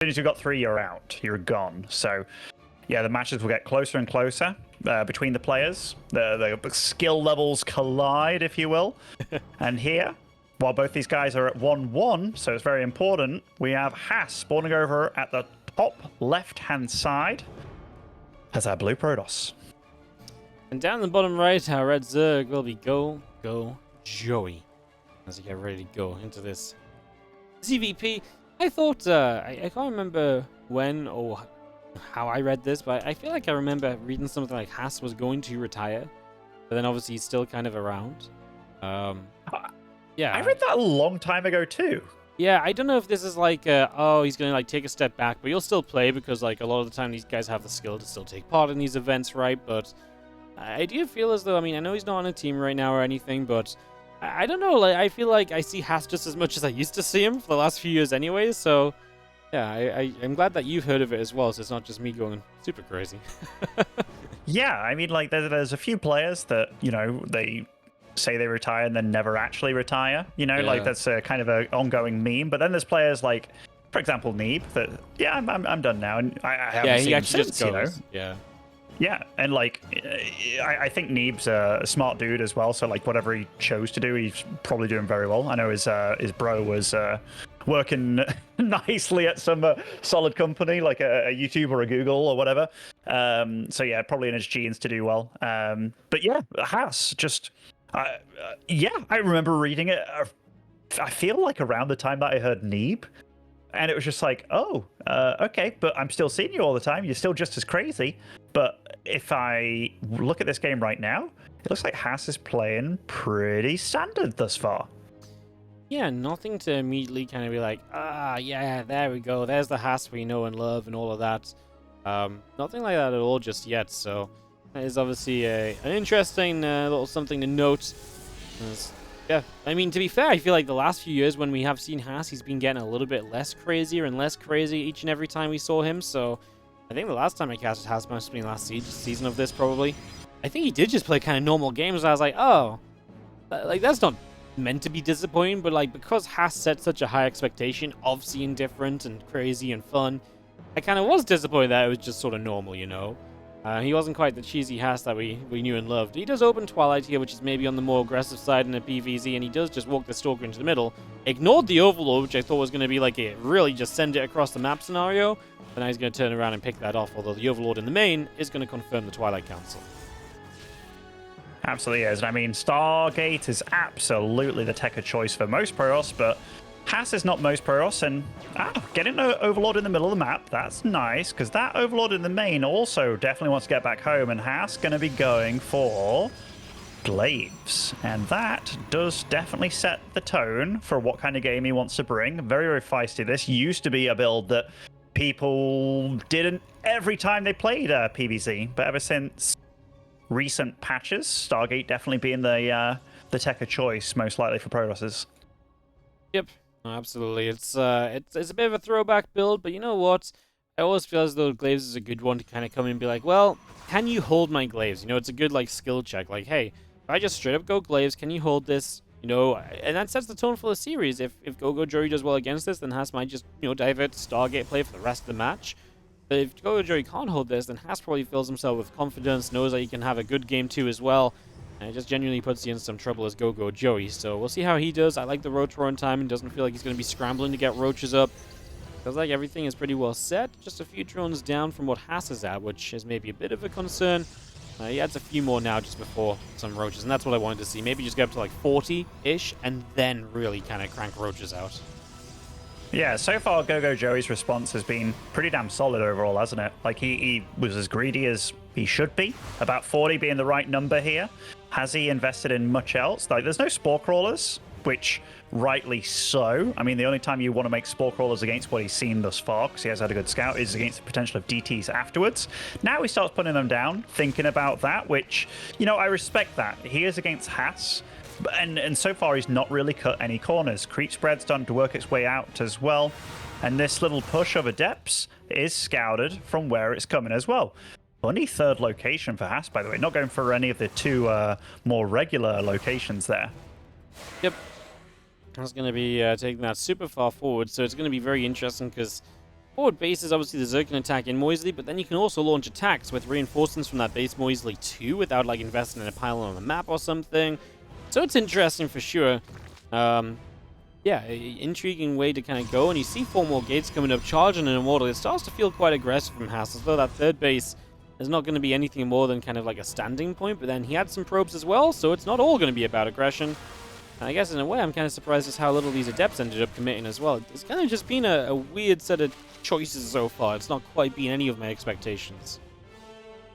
soon as you've got 3, you're out. You're gone. So, yeah, the matches will get closer and closer between the players. The skill levels collide, if you will. And here, while both these guys are at 1-1, so it's very important, we have Haas spawning over at the top left-hand side as our blue Protoss. And down the bottom right, our red Zerg will be GogojOey as we get ready to go into this CVP. I thought, I can't remember when or how I read this, but I feel like I remember reading something like Haas was going to retire, but then obviously he's still kind of around. Yeah. I read that a long time ago too. Yeah, I don't know if this is like, oh, he's going to like take a step back, but he'll still play because like a lot of the time these guys have the skill to still take part in these events, right? But I do feel as though, I mean, I know he's not on a team right now or anything, but I don't know, like I feel like I see Haas just as much as I used to see him for the last few years anyways, so yeah, I'm glad that you've heard of it as well, so it's not just me going super crazy. Yeah, I mean, like, there's a few players that, you know, they say they retire and then never actually retire, you know, like that's a kind of an ongoing meme. But then there's players like, for example, Neeb, that, yeah, I'm done now, and I haven't seen him since, you know. Yeah, and like, I think Neeb's a smart dude as well, so like whatever he chose to do, he's probably doing very well. I know his bro was working nicely at some solid company, like a YouTube or a Google or whatever. So yeah, probably in his genes to do well. But yeah, Haas, just, yeah, I remember reading it, I feel like around the time that I heard Neeb. And it was just like, oh, okay, but I'm still seeing you all the time. You're still just as crazy. But if I look at this game right now, it looks like Haas is playing pretty standard thus far. Yeah, nothing to immediately kind of be like, yeah, there we go. There's the Haas we know and love and all of that. Nothing like that at all just yet. So that is obviously an interesting little something to note. Yeah, I mean, to be fair, I feel like the last few years when we have seen Haas, he's been getting a little bit less crazier and less crazy each and every time we saw him. So I think the last time I casted Haas must have been last season of this, probably. I think he did just play kind of normal games. I was like, oh, like that's not meant to be disappointing, but like because Haas set such a high expectation of seeing different and crazy and fun, I kind of was disappointed that it was just sort of normal, you know. He wasn't quite the cheesy Haas that we knew and loved. He does open Twilight here, which is maybe on the more aggressive side in a PvZ, and he does just walk the Stalker into the middle. Ignored the Overlord, which I thought was going to be like a really just send it across the map scenario, but now he's going to turn around and pick that off, although the Overlord in the main is going to confirm the Twilight Council. Absolutely is. I mean, Stargate is absolutely the tech of choice for most Protoss, but Haas is not most Protoss, and getting an Overlord in the middle of the map, that's nice, because that Overlord in the main also definitely wants to get back home, and Haas going to be going for Glaives, and that does definitely set the tone for what kind of game he wants to bring. Very, very feisty. This used to be a build that people didn't every time they played PvZ, but ever since recent patches, Stargate definitely being the tech of choice, most likely for Protosses. Yep. Absolutely. It's a bit of a throwback build, but you know what? I always feel as though Glaives is a good one to kind of come in and be like, well, can you hold my Glaives? You know, it's a good like skill check. Like, hey, if I just straight up go Glaives, can you hold this? You know, and that sets the tone for the series. If GogojOey does well against this, then Haas might just, you know, divert to Stargate play for the rest of the match. But if GogojOey can't hold this, then Haas probably fills himself with confidence, knows that he can have a good game too as well. And it just genuinely puts you in some trouble as GogojOey. So we'll see how he does. I like the Roach Roar in time and doesn't feel like he's going to be scrambling to get Roaches up. Feels like everything is pretty well set. Just a few drones down from what Haas is at, which is maybe a bit of a concern. He adds a few more now just before some Roaches, and that's what I wanted to see. Maybe just get up to like 40-ish and then really kind of crank Roaches out. Yeah, so far GogojOey's response has been pretty damn solid overall, hasn't it? Like, he was as greedy as he should be, about 40 being the right number here. Has he invested in much else? Like, there's no Spore Crawlers, which rightly so. I mean, the only time you want to make Spore Crawlers against what he's seen thus far, because he has had a good scout, is against the potential of DTs afterwards. Now he starts putting them down, thinking about that, which, you know, I respect that. He is against Haas. And so far, he's not really cut any corners. Creep spread's starting to work its way out as well. And this little push over depths is scouted from where it's coming as well. Funny third location for Haas, by the way. Not going for any of the two more regular locations there. Yep. That's going to be taking that super far forward. So it's going to be very interesting because forward base is obviously the Zerg can attack in more easily, but then you can also launch attacks with reinforcements from that base more easily too, without like investing in a pylon on the map or something. So it's interesting for sure. Yeah, intriguing way to kind of go, and you see 4 more gates coming up, charging an Immortal. It starts to feel quite aggressive from Haas, as though that third base is not going to be anything more than kind of like a standing point, but then he had some probes as well, so it's not all going to be about aggression. And I guess in a way I'm kind of surprised as how little these Adepts ended up committing as well. It's kind of just been a weird set of choices so far. It's not quite been any of my expectations.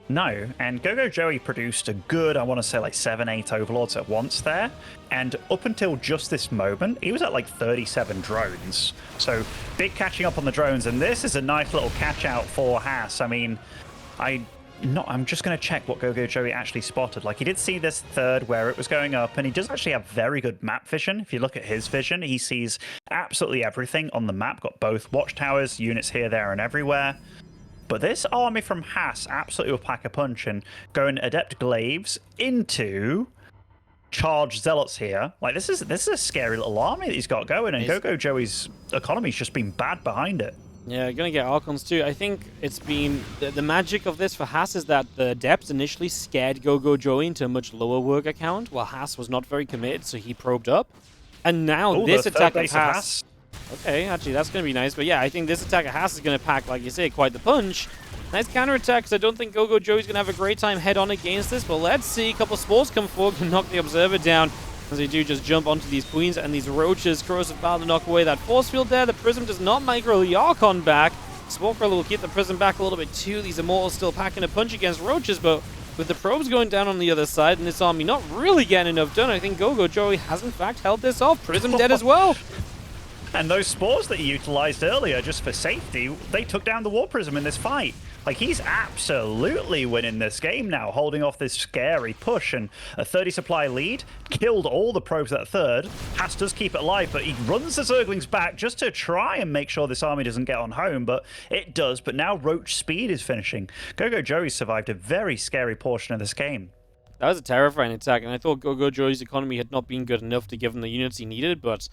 No, and GogojOey produced a good, I want to say like 7-8 Overlords at once there, and up until just this moment, he was at like 37 drones. So big catching up on the drones, and this is a nice little catch out for Haas. I mean, I'm just going to check what GogojOey actually spotted. Like, he did see this third where it was going up, and he does actually have very good map vision. If you look at his vision, he sees absolutely everything on the map, got both watchtowers, units here, there, and everywhere. But this army from Haas absolutely will pack a punch and going Adept Glaives into charged Zealots here. Like, this is a scary little army that he's got going, and GogojOey's economy's just been bad behind it. Yeah, gonna get Archons too. I think it's been... The magic of this for Haas is that the Adepts initially scared GogojOey into a much lower work account, while Haas was not very committed, so he probed up. And now this attack of Haas... Okay, actually, that's going to be nice. But yeah, I think this attack of Haas is going to pack, like you say, quite the punch. Nice counterattack, because I don't think GogojOey's going to have a great time head-on against this. But let's see. A couple of spores come forward and knock the Observer down, as they do just jump onto these Queens and these Roaches. Corrosive Battle to knock away that force field there. The Prism does not micro the Archon back. Spore Crawler will keep the Prism back a little bit too. These Immortals still packing a punch against Roaches, but with the probes going down on the other side and this army not really getting enough done, I think GogojOey has in fact held this off. Prism dead as well. And those spores that he utilized earlier just for safety, they took down the War Prism in this fight. Like, he's absolutely winning this game now, holding off this scary push, and a 30 supply lead, killed all the probes at third. Haas does keep it alive, but he runs the Zerglings back just to try and make sure this army doesn't get on home, but it does. But now Roach Speed is finishing. GogojOey survived a very scary portion of this game. That was a terrifying attack, and I thought GogojOey's economy had not been good enough to give him the units he needed, but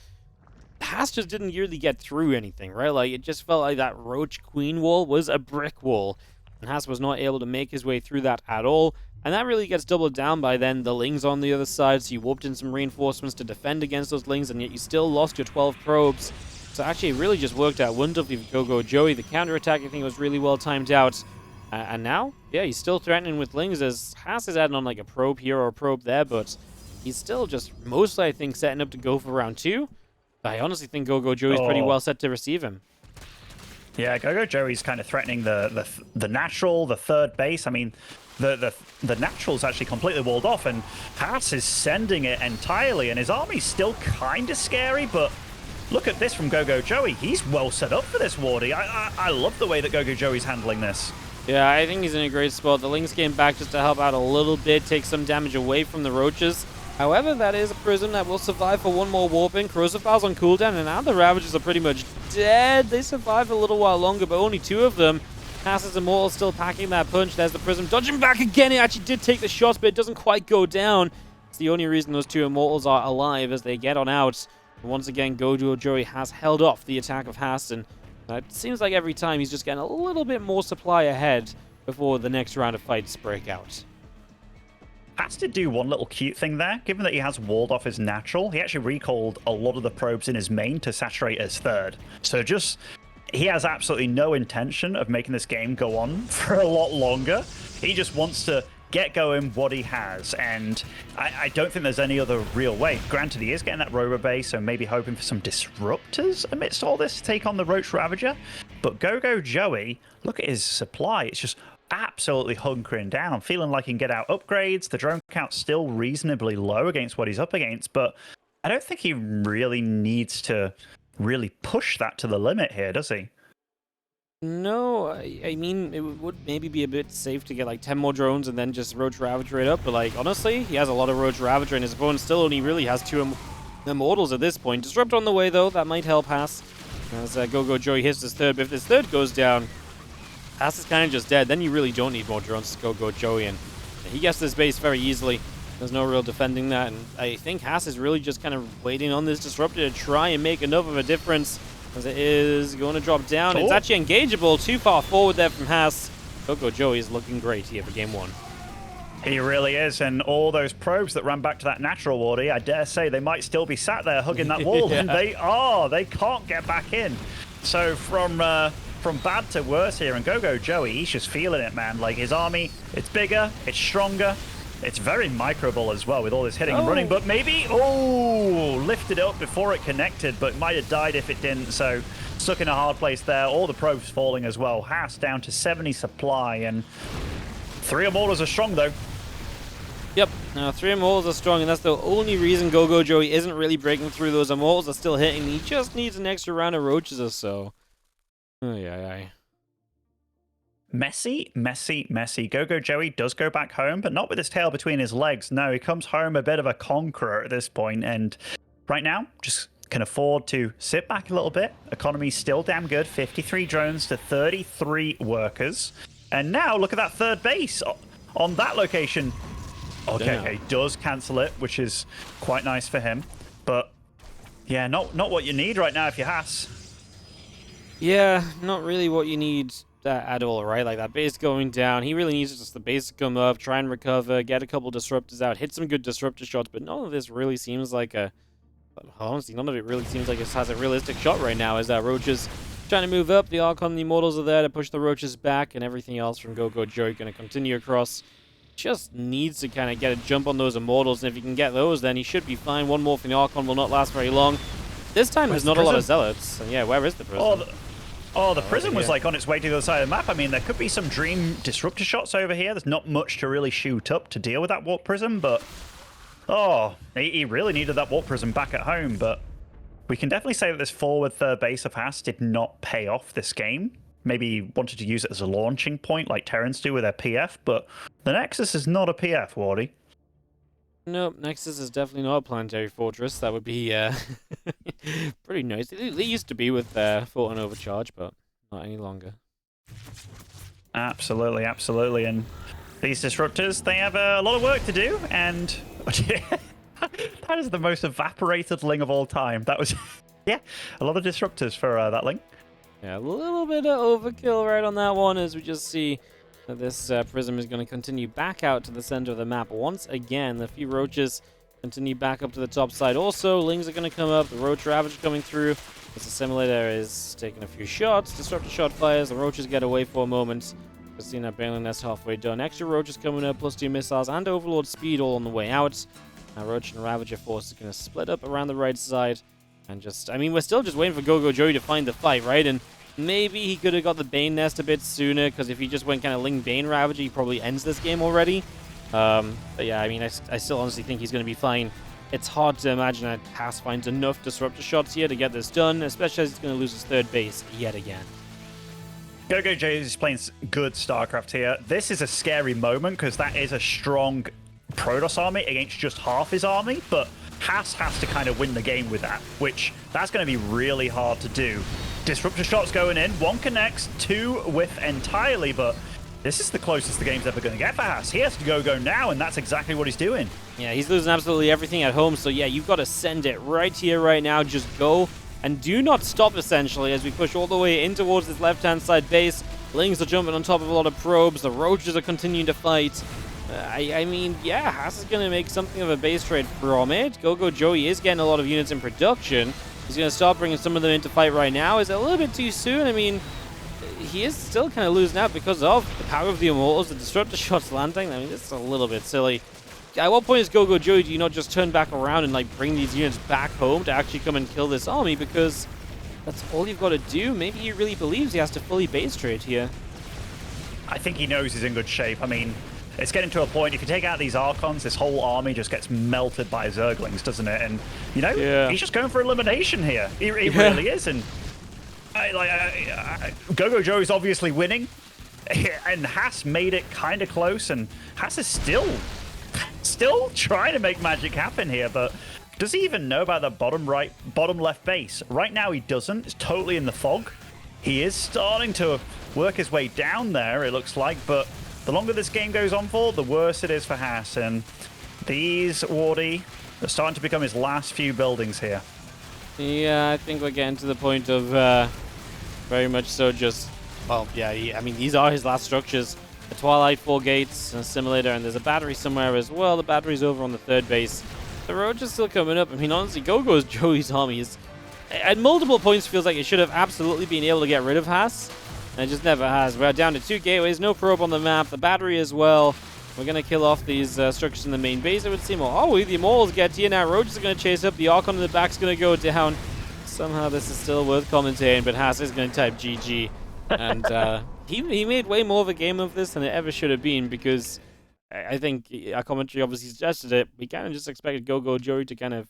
Haas just didn't really get through anything, right? Like, it just felt like that Roach Queen wall was a brick wall, and Haas was not able to make his way through that at all. And that really gets doubled down by then the Lings on the other side, so you warped in some reinforcements to defend against those Lings, and yet you still lost your 12 probes. So actually, it really just worked out wonderfully for GogojOey. The counterattack, I think, was really well timed out. And now, yeah, he's still threatening with Lings, as Haas is adding on like a probe here or a probe there, but he's still just mostly, I think, setting up to go for round 2. I honestly think GogojOey is pretty well set to receive him. Yeah, GogojOey's kind of threatening the natural, the third base. I mean, the natural's actually completely walled off, and Haas is sending it entirely, and his army's still kind of scary, but look at this from GogojOey. He's well set up for this, Wardy. I love the way that GogojOey's handling this. Yeah, I think he's in a great spot. The Lings came back just to help out a little bit, take some damage away from the Roaches. However, that is a Prism that will survive for one more warping. Corrosive Battle's on cooldown, and now the Ravagers are pretty much dead. They survive a little while longer, but only 2 of them. Haas's Immortal still packing that punch. There's the Prism dodging back again. It actually did take the shots, but it doesn't quite go down. It's the only reason those 2 Immortals are alive as they get on out. And once again, GogojOey has held off the attack of Haas, and it seems like every time he's just getting a little bit more supply ahead before the next round of fights break out. Has to do one little cute thing there. Given that he has walled off his natural, he actually recalled a lot of the probes in his main to saturate his third. So just, he has absolutely no intention of making this game go on for a lot longer. He just wants to get going what he has, and I don't think there's any other real way. Granted, he is getting that Rover base, so maybe hoping for some disruptors amidst all this to take on the Roach Ravager. But GogojOey, look at his supply. It's just absolutely hunkering down, feeling like he can get out upgrades. The drone count's still reasonably low against what he's up against, but I don't think he really needs to really push that to the limit here, does he? No, I mean, it would maybe be a bit safe to get like 10 more drones and then just Roach Ravager it up, but like, honestly, he has a lot of Roach Ravager, and his opponent still only really has 2 Immortals at this point. Disrupt on the way, though. That might help Haas as GogojOey hits his third, but if this third goes down, Haas is kind of just dead. Then you really don't need more drones to GogojOey, and he gets this base very easily. There's no real defending that, and I think Haas is really just kind of waiting on this Disruptor to try and make enough of a difference. as it is going to drop down. Oh. It's actually engageable. Too far forward there from Haas. GogojOey is looking great here for game 1. He really is, and all those probes that ran back to that natural wardy, I dare say they might still be sat there hugging that wall, Yeah. and they can't get back in. So from bad to worse here, and GogojOey, he's just feeling it, man. Like, his army, it's bigger, it's stronger, it's very microable as well with all this hitting and running, but maybe, lifted up before it connected, but might have died if it didn't, so stuck in a hard place there. All the probes falling as well. Haas down to 70 supply, and 3 Immortals are strong, though. Yep, now 3 Immortals are strong, and that's the only reason GogojOey isn't really breaking through. Those Immortals are still hitting. He just needs an extra round of roaches or so. Messy. GogojOey does go back home, but not with his tail between his legs. No, he comes home a bit of a conqueror at this point, and right now, just can afford to sit back a little bit. Economy's still damn good. 53 drones to 33 workers. And now, look at that third base on that location. Okay, he does cancel it, which is quite nice for him. But, yeah, not what you need right now if you're Haas. Yeah, not really what you need at all, right? Like, that base going down. He really needs just the base to come up, try and recover, get a couple disruptors out, hit some good disruptor shots, but none of this really seems like a... Honestly, none of it really seems like it has a realistic shot right now, as Roaches trying to move up. The Archon and the Immortals are there to push the Roaches back, and everything else from GogojOey going to continue across. Just needs to kind of get a jump on those Immortals, and if he can get those, then he should be fine. One more from the Archon will not last very long. This time there's not a lot of Zealots. And yeah, where is the Prism? The Prism was like on its way to the other side of the map. I mean, there could be some dream disruptor shots over here. There's not much to really shoot up to deal with that Warp Prism, but he really needed that Warp Prism back at home. But we can definitely say that this forward third base of Haas did not pay off this game. Maybe he wanted to use it as a launching point like Terrans do with their PF, but the Nexus is not a PF, Wardy. Nope, Nexus is definitely not a planetary fortress. That would be pretty nice. They used to be with Fort and Overcharge, but not any longer. Absolutely. And these disruptors, they have a lot of work to do, and that is the most evaporated Ling of all time. That was, a lot of disruptors for that Ling. Yeah, a little bit of overkill right on that one, as we just see that this Prism is going to continue back out to the center of the map once again. The few Roaches continue back up to the top side. Also, Lings are going to come up. The Roach Ravage coming through. As the Simulator is taking a few shots. Disruptor shot fires. The Roaches get away for a moment. Christina Bailey Nest halfway done. Extra Roaches coming up, plus 2 missiles and Overlord speed all on the way out. Now Roach and Ravager force is going to split up around the right side. And just, I mean, we're still just waiting for GogojOey to find the fight, right? And maybe he could have got the Bane Nest a bit sooner, because if he just went kind of Ling Bane Ravager, he probably ends this game already. But yeah, I mean, I still honestly think he's going to be fine. It's hard to imagine that Haas finds enough disruptor shots here to get this done, especially as he's going to lose his third base yet again. GogojOey is playing good StarCraft here. This is a scary moment, because that is a strong Protoss army against just half his army, but Haas has to kind of win the game with that, which that's going to be really hard to do. Disruptor shots going in, 1 connects, 2 whiff entirely, but this is the closest the game's ever going to get for Haas. He has to go now, and that's exactly what he's doing. Yeah, he's losing absolutely everything at home, so yeah, you've got to send it right here, right now. Just go and do not stop, essentially, as we push all the way in towards this left-hand side base. Lings are jumping on top of a lot of probes. The Roaches are continuing to fight. I mean, yeah, Haas is going to make something of a base trade from it. GogojOey is getting a lot of units in production. He's going to start bringing some of them into fight right now. Is it a little bit too soon? I mean, he is still kind of losing out because of the power of the Immortals, the disruptor shots landing. I mean, this is a little bit silly. At what point is GogojOey, do you not just turn back around and like bring these units back home to actually come and kill this army? Because that's all you've got to do. Maybe he really believes he has to fully base trade here. I think he knows he's in good shape. I mean, it's getting to a point, if you take out these Archons, this whole army just gets melted by Zerglings, doesn't it? And, you know, he's just going for elimination here. He really is. And GogojOey's obviously winning. And Haas made it kind of close. And Haas is still trying to make magic happen here. But does he even know about the bottom left base? Right now he doesn't. It's totally in the fog. He is starting to work his way down there, it looks like. But the longer this game goes on for, the worse it is for Haas. And these Wardy are starting to become his last few buildings here. Yeah, I think we're getting to the point of very much so just, well, yeah, I mean, these are his last structures. The Twilight, 4 gates, a simulator, and there's a battery somewhere as well. The battery's over on the 3rd base. The roach is still coming up. I mean, honestly, GogojOey's army is, at multiple points, feels like it should have absolutely been able to get rid of Haas, and it just never has. We're down to 2 gateways, no probe on the map, the battery as well. We're going to kill off these structures in the main base, it would seem. Oh, the Immortals get here now. Roach is going to chase up. The Archon in the back's going to go down. Somehow this is still worth commentating, but Haas is going to type GG. And he made way more of a game of this than it ever should have been, because I think our commentary obviously suggested it. We kind of just expected GogojOey to kind of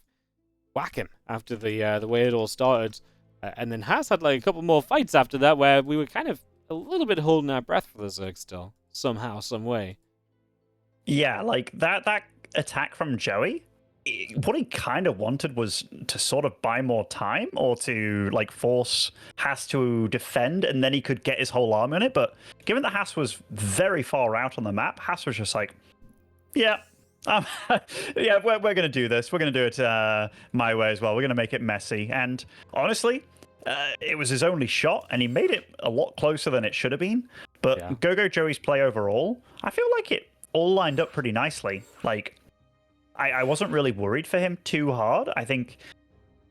whack him after the way it all started. And then Haas had like a couple more fights after that where we were kind of a little bit holding our breath for the Zerg still. Somehow, some way. Yeah, like that attack from Joey, what he kind of wanted was to sort of buy more time, or to like force Haas to defend, and then he could get his whole army on it. But given that Haas was very far out on the map, Haas was just like, yeah, yeah, we're going to do this. We're going to do it my way as well. We're going to make it messy. And honestly, it was his only shot, and he made it a lot closer than it should have been. But yeah, GogojOey's play overall, I feel like it all lined up pretty nicely. Like, I wasn't really worried for him too hard. I think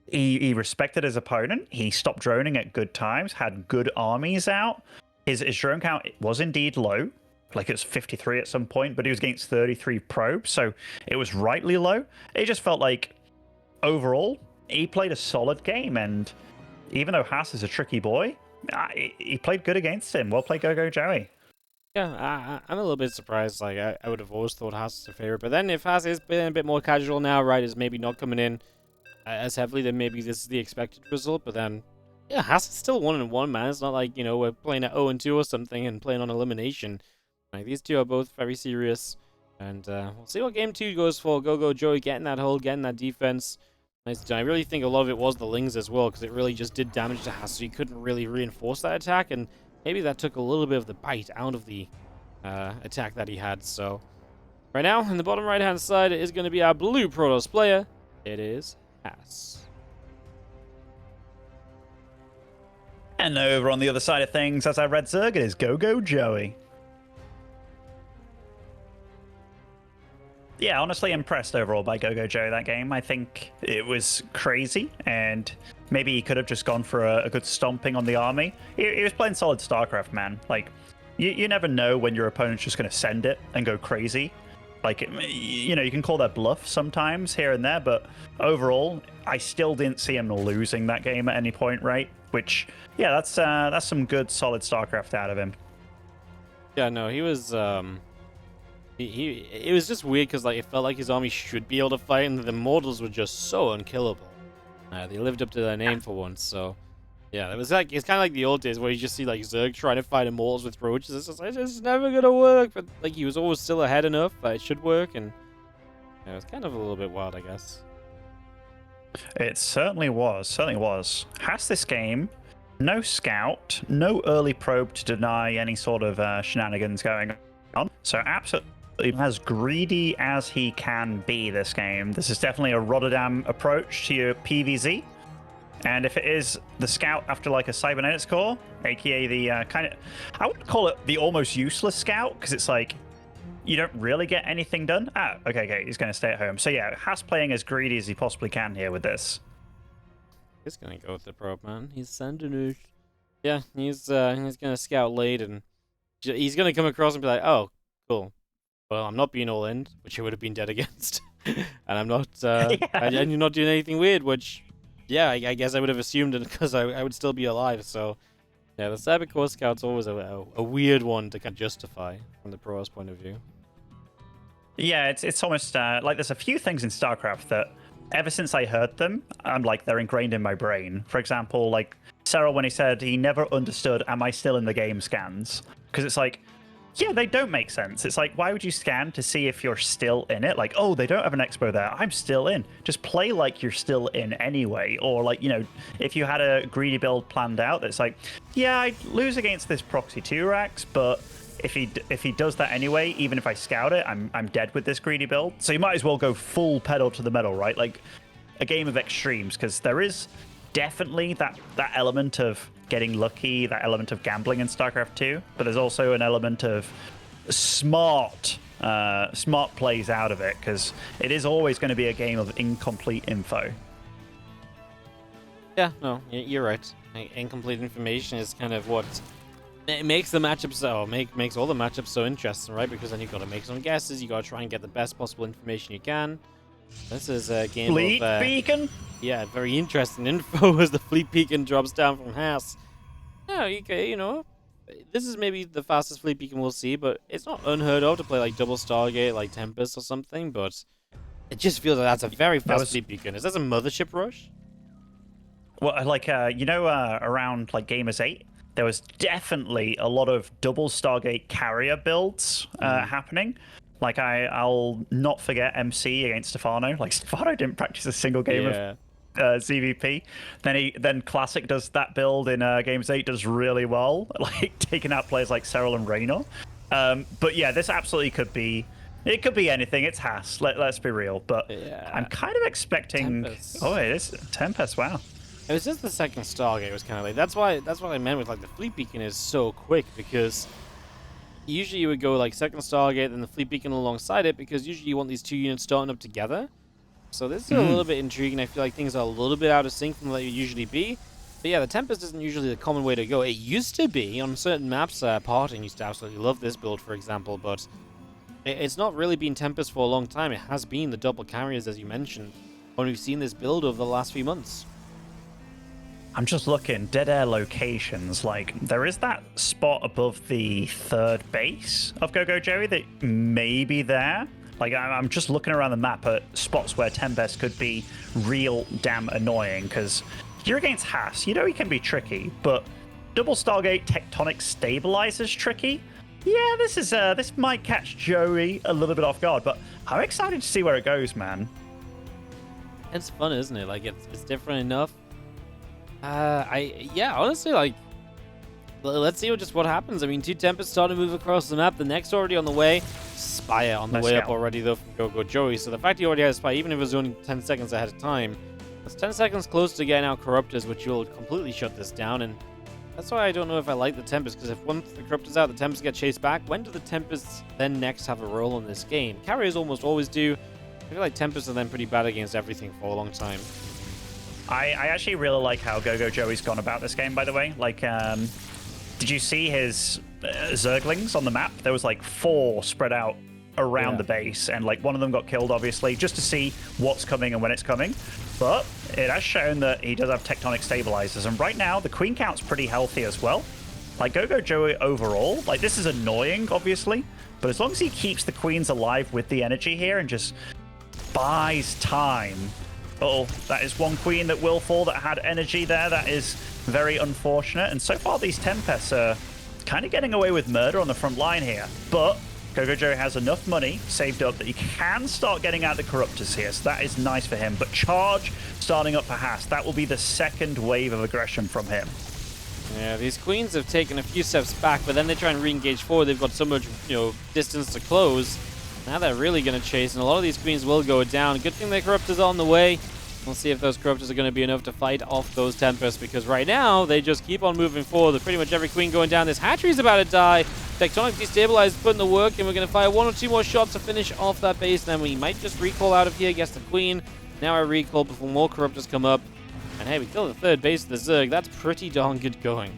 he respected his opponent. He stopped droning at good times, had good armies out. His drone count was indeed low. Like, it was 53 at some point, but he was against 33 probes, so it was rightly low. It just felt like, overall, he played a solid game, and even though Haas is a tricky boy, he played good against him. Well played, GogojOey. Yeah, I'm a little bit surprised. Like, I would have always thought Haas is a favorite, but then if Haas is being a bit more casual now, right, is maybe not coming in as heavily, then maybe this is the expected result. But then, yeah, Haas is still 1-1, man. It's not like, you know, we're playing at 0-2 or something and playing on elimination. Like, these two are both very serious, and we'll see what game 2 goes for. GogojOey getting that hold, getting that defense. Nice. I really think a lot of it was the Lings as well, because it really just did damage to Haas, so he couldn't really reinforce that attack, and maybe that took a little bit of the bite out of the attack that he had. So right now, in the bottom right-hand side, it is going to be our blue Protoss player. It is Haas. And over on the other side of things, as our red Zerg, it is GogojOey. Yeah, honestly impressed overall by GogojOey that game. I think it was crazy, and maybe he could have just gone for a good stomping on the army. He was playing solid StarCraft, man. Like, you never know when your opponent's just going to send it and go crazy. Like, you know, you can call that bluff sometimes here and there, but overall, I still didn't see him losing that game at any point, right? Which, yeah, that's some good, solid StarCraft out of him. Yeah, no, he was... It was just weird because, like, it felt like his army should be able to fight, and the Immortals were just so unkillable. They lived up to their name for once, so yeah, it's kind of like the old days where you just see like Zerg trying to fight Immortals with roaches. It's just like, it's never gonna work, but like he was always still ahead enough that it should work, and yeah, it was kind of a little bit wild, I guess. It certainly was. Has this game no scout, no early probe to deny any sort of shenanigans going on. So absolutely as greedy as he can be this game. This is definitely a Rotterdam approach to your PvZ. And if it is the scout after like a cybernetics core, aka the kind of, I would call it the almost useless scout, because it's like you don't really get anything done. Okay, he's going to stay at home. So yeah, Haas playing as greedy as he possibly can here with this. He's going to go with the probe, man. He's sending it. Yeah, he's going to scout late, and he's going to come across and be like, oh, cool. Well, I'm not being all in, which he would have been dead against. And I'm not, and you're not doing anything weird, which, yeah, I guess I would have assumed it because I would still be alive. So, yeah, the Cybercore Scout's always a weird one to kind of justify from the Pro's point of view. Yeah, it's almost like there's a few things in StarCraft that ever since I heard them, I'm like, they're ingrained in my brain. For example, like Serral, when he said he never understood, am I still in the game scans? Because it's like, yeah, they don't make sense. It's like, why would you scan to see if you're still in it? Like, oh, they don't have an expo there. I'm still in. Just play like you're still in anyway. Or like, you know, if you had a greedy build planned out, that's like, yeah, I'd lose against this proxy 2-Rax, but if he does that anyway, even if I scout it, I'm dead with this greedy build. So you might as well go full pedal to the metal, right? Like a game of extremes, because there is definitely that element of getting lucky, that element of gambling in StarCraft 2, but there's also an element of smart plays out of it, because it is always going to be a game of incomplete info. Yeah, no, you're right. Incomplete information is kind of what it makes the matchup so makes all the matchups so interesting, right? Because then you've got to make some guesses, you got to try and get the best possible information you can. This is a game Fleet of Beacon. Yeah, very interesting info as the Fleet Beacon drops down from Haas. Yeah, you know, this is maybe the fastest Fleet Beacon we'll see, but it's not unheard of to play like double Stargate, like Tempest or something. But it just feels like that's a very fast Fleet Beacon. Is that a Mothership Rush? Well, like, you know, around like Gamers 8, there was definitely a lot of double Stargate carrier builds happening. Like, I'll not forget MC against Stefano. Like, Stefano didn't practice a single game of CVP. Then Classic does that build in Games 8, does really well, like taking out players like Serral and Raynor. But yeah, this absolutely could be. It could be anything. It's Haas. Let's be real. But I'm kind of expecting. Tempest. Oh, it is Tempest. Wow. It was just the second Stargate was kind of late. That's what I meant with like the Fleet Beacon is so quick, because usually you would go like second Stargate then the Fleet Beacon alongside it, because usually you want these two units starting up together. So this is a little bit intriguing. I feel like things are a little bit out of sync from what they would usually be. But yeah, the Tempest isn't usually the common way to go. It used to be on certain maps. Parting used to absolutely love this build, for example, but it's not really been Tempest for a long time. It has been the double carriers, as you mentioned, when we've seen this build over the last few months. I'm just looking, dead air locations, like, there is that spot above the third base of GogojOey that may be there. Like, I'm just looking around the map at spots where Tempest could be real damn annoying, because you're against Haas, you know he can be tricky, but double Stargate Tectonic Stabilizer's tricky. Yeah, this might catch Joey a little bit off guard, but I'm excited to see where it goes, man. It's fun, isn't it? Like, it's different enough. Honestly, like, let's see what happens. I mean, two Tempests starting to move across the map. The next already on the way. Spire on the way up already, though, from GogojOey. So the fact he already has Spire, even if it was only 10 seconds ahead of time, that's 10 seconds close to getting out Corruptors, which will completely shut this down. And that's why I don't know if I like the Tempest, because if once the Corruptors out, the Tempests get chased back, when do the Tempests then next have a role in this game? Carriers almost always do. I feel like Tempests are then pretty bad against everything for a long time. I actually really like how GogojOey's gone about this game, by the way. Like, did you see his Zerglings on the map? There was like 4 spread out around the base, and like one of them got killed, obviously, just to see what's coming and when it's coming. But it has shown that he does have Tectonic Stabilizers, and right now the Queen count's pretty healthy as well. Like, GogojOey overall, like, this is annoying, obviously, but as long as he keeps the Queens alive with the energy here and just buys time. Uh-oh, that is one Queen that will fall that had energy there. That is very unfortunate. And so far, these Tempests are kind of getting away with murder on the front line here. But GogojOey has enough money saved up that he can start getting out the Corruptors here. So that is nice for him. But Charge starting up for Haas. That will be the second wave of aggression from him. Yeah, these Queens have taken a few steps back, but then they try and re-engage forward. They've got so much, distance to close. Now they're really going to chase, and a lot of these Queens will go down. Good thing the Corruptors are on the way. We'll see if those Corruptors are going to be enough to fight off those Tempests, because right now, they just keep on moving forward. With pretty much every Queen going down. This Hatchery's about to die. Tectonic Destabilized putting the work, and we're going to fire 1 or 2 more shots to finish off that base. Then we might just recall out of here, gets the Queen. Now I recall before more Corruptors come up. And hey, we kill the third base of the Zerg. That's pretty darn good going.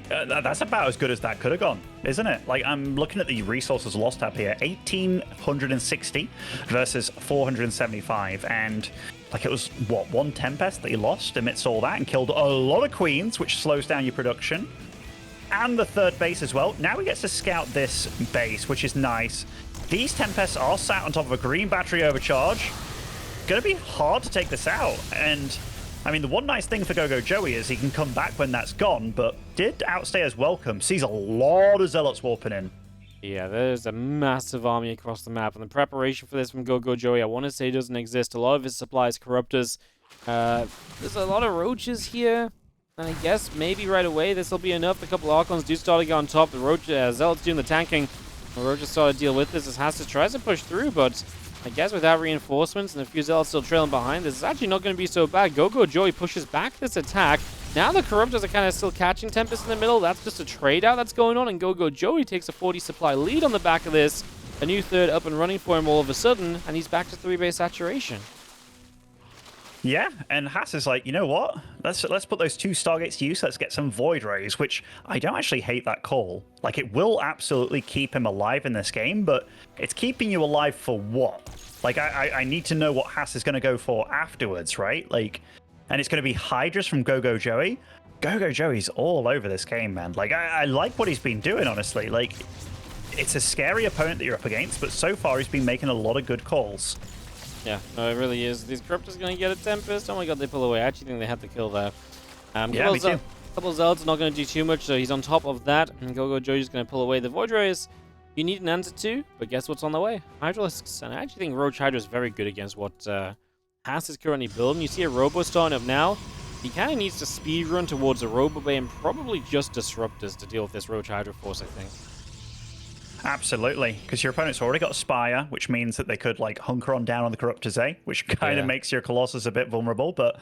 That's about as good as that could have gone, isn't it? Like, I'm looking at the resources lost tab here. 1,860 versus 475. And, like, it was, what, 1 Tempest that he lost amidst all that and killed a lot of Queens, which slows down your production. And the third base as well. Now he gets to scout this base, which is nice. These Tempests are sat on top of a green battery overcharge. Gonna be hard to take this out. And I mean, the one nice thing for GogojOey is he can come back when that's gone, but did outstay as welcome. Sees a lot of Zealots warping in. Yeah, there's a massive army across the map, and the preparation for this from GogojOey, I want to say, doesn't exist. A lot of his supplies Corruptors. There's a lot of Roaches here, and I guess maybe right away this will be enough. A couple Archons do start to get on top. The Roach, Zealots doing the tanking. The Roaches start to deal with this as Hasta tries to push through, but I guess without reinforcements and a few Zealots still trailing behind, this is actually not going to be so bad. GogojOey pushes back this attack. Now the Corruptors are kind of still catching Tempest in the middle. That's just a trade out that's going on, and GogojOey takes a 40 supply lead on the back of this. A new third up and running for him all of a sudden, and he's back to 3-base saturation. Yeah, and Haas is like, you know what? Let's put those 2 Stargates to use. Let's get some Void Rays, which I don't actually hate that call. Like, it will absolutely keep him alive in this game, but it's keeping you alive for what? Like, I need to know what Haas is going to go for afterwards, right? Like, and it's going to be Hydras from GogojOey. GogojOey's all over this game, man. Like, I like what he's been doing, honestly. Like, it's a scary opponent that you're up against, but so far he's been making a lot of good calls. Yeah, no, it really is. These Corruptors going to get a Tempest. Oh my god, they pull away. I actually think they had the kill there. Yeah, me too. Couple of Zealots not going to do too much, so he's on top of that. And GogojOey's going to pull away the Void Rays. You need an answer to, but guess what's on the way? Hydralisks. And I actually think Roach Hydra is very good against what Haas is currently building. You see a Robo starting up now. He kind of needs to speed run towards a Robo Bay and probably just Disruptors to deal with this Roach Hydra force, I think. Absolutely, because your opponent's already got Spire, which means that they could like hunker on down on the Corruptors, which kind of makes your Colossus a bit vulnerable. But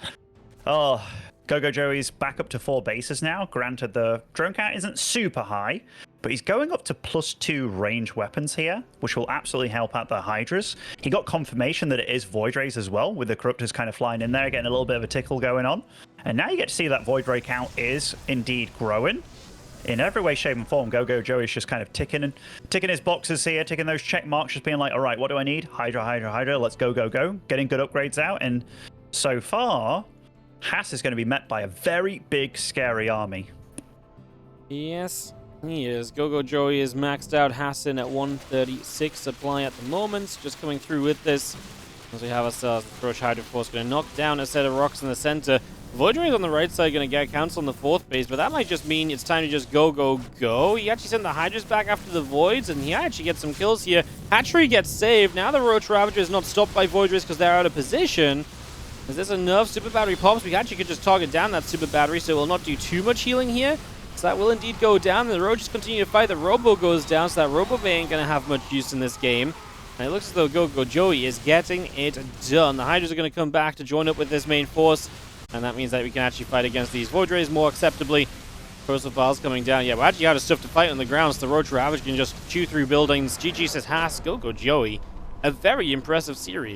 GogojOey's back up to 4 bases now. Granted, the drone count isn't super high, but he's going up to +2 range weapons here, which will absolutely help out the Hydras. He got confirmation that it is Void Rays as well, with the Corruptors kind of flying in there, getting a little bit of a tickle going on. And now you get to see that Void Ray count is indeed growing. In every way, shape, and form, GogojOey is just kind of ticking his boxes here, ticking those check marks, just being like, all right, what do I need? Hydra, Hydra, Hydra, let's go, go, go. Getting good upgrades out, and so far, Haas is going to be met by a very big, scary army. Yes, he is. GogojOey is maxed out. Haas in at 136 supply at the moment, just coming through with this. As we have ourselves the Roach Hydra force going to knock down a set of rocks in the center. Void Rays on the right side going to get council on the 4th base, but that might just mean it's time to just go, go, go. He actually sent the Hydras back after the Voids, and he actually gets some kills here. Hatchery gets saved. Now the Roach Ravager is not stopped by Void Rays because they're out of position. Is this enough? Super Battery pops. We actually could just target down that Super Battery, so it will not do too much healing here. So that will indeed go down. The Roaches continue to fight. The Robo goes down, so that Robo Bay ain't going to have much use in this game. And it looks as though GogojOey is getting it done. The Hydras are going to come back to join up with this main force. And that means that we can actually fight against these Void Rays more acceptably. Coastal Files coming down. Yeah, we're actually out of stuff to fight on the ground, so the Roach Ravage can just chew through buildings. GG says Haas, GogojOey. A very impressive series.